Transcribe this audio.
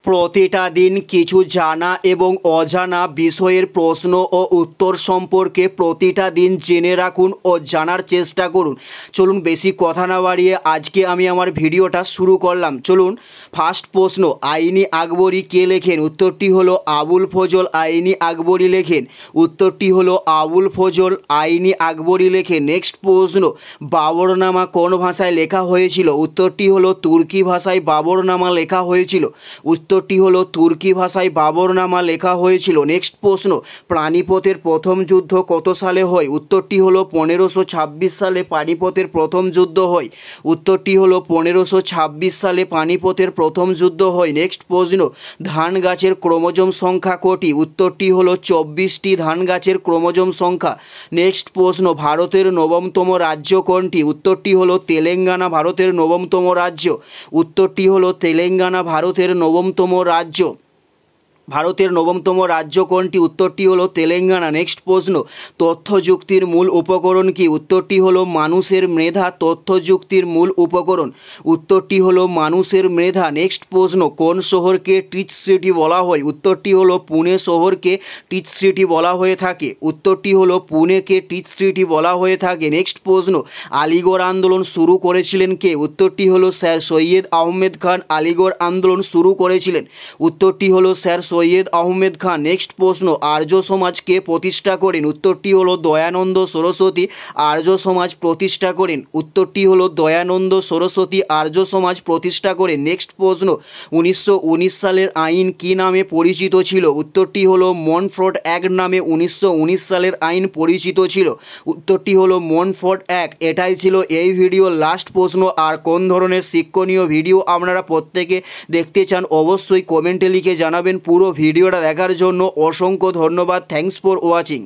প্রতিটা দিন কিছু জানা এবং অজানা বিষয়ের প্রশ্ন ও উত্তর সম্পর্কে প্রতিটা দিন জেনে রাখুন ও জানার চেষ্টা করুন। চলুন বেশি কথা না বাড়িয়ে আজকে আমি আমার ভিডিওটা শুরু করলাম। চলুন, ফার্স্ট প্রশ্ন, আইনি আকবরী কে লেখেন? উত্তরটি হলো আবুল ফজল আইনি আকবরী লেখেন। উত্তরটি হলো আবুল ফজল আইনি আকবরী লেখেন। নেক্সট প্রশ্ন, বাবরনামা কোন ভাষায় লেখা হয়েছিল? উত্তরটি হলো তুর্কি ভাষায় বাবরনামা লেখা হয়েছিল। উত্তরটি হলো তুর্কি ভাষায় বাবরনামা লেখা হয়েছিল। নেক্সট প্রশ্ন, পানিপথের প্রথম যুদ্ধ কত সালে হয়? উত্তরটি হলো 1526 সালে পানিপথের প্রথম যুদ্ধ হয়। উত্তরটি হলো 1526 সালে পানিপথের প্রথম যুদ্ধ হয়। নেক্সট প্রশ্ন, ধান গাছের ক্রোমোজোম সংখ্যা কটি? উত্তরটি হলো 24টি ধান গাছের ক্রোমোজোম সংখ্যা। নেক্সট প্রশ্ন, ভারতের নবমতম রাজ্য কোনটি? উত্তরটি হলো তেলেঙ্গানা ভারতের নবমতম রাজ্য। উত্তরটি হলো তেলেঙ্গানা ভারতের নবমতম রাজ্য। ভারতের নবমতম রাজ্য কোনটি? উত্তরটি হলো তেলেঙ্গানা। নেক্সট প্রশ্ন, তথ্য যুক্তির মূল উপকরণ কি? উত্তরটি হলো মানুষের মেধা তথ্য যুক্তির মূল উপকরণ। উত্তরটি হলো মানুষের মেধা। নেক্সট প্রশ্ন, কোন শহরকে টিচ সিটি বলা হয়? উত্তরটি হলো পুনে শহরকে টিচ সিটি বলা হয়ে থাকে। উত্তরটি হলো পুনেকে টিচ সিটি বলা হয়ে থাকে। নেক্সট প্রশ্ন, আলিগড় আন্দোলন শুরু করেছিলেন কে? উত্তরটি হলো স্যার সৈয়দ আহমেদ খান আলিগড় আন্দোলন শুরু করেছিলেন। উত্তরটি হলো স্যার সৈয়দ আহমেদ খান। নেক্সট প্রশ্ন, আর্য সমাজকে প্রতিষ্ঠা করেন? উত্তরটি হলো দয়ানন্দ সরস্বতী আর্য সমাজ প্রতিষ্ঠা করেন। উত্তরটি হলো দয়ানন্দ সরস্বতী আর্য সমাজ প্রতিষ্ঠা করেন। নেক্সট প্রশ্ন, 1919 সালের আইন কি নামে পরিচিত ছিল? উত্তরটি হলো মনফোর্ট অ্যাক্ট নামে 1919 সালের আইন পরিচিত ছিল। উত্তরটি হলো মনফোর্ট অ্যাক্ট। এটাই ছিল এই ভিডিওর লাস্ট প্রশ্ন। আর কোন ধরনের শিক্ষণীয় ভিডিও আপনারা প্রত্যেকে দেখতে চান অবশ্যই কমেন্টে লিখে জানাবেন। পুরো ভিডিওটা দেখার জন্য অসংখ্য ধন্যবাদ। Thanks for watching.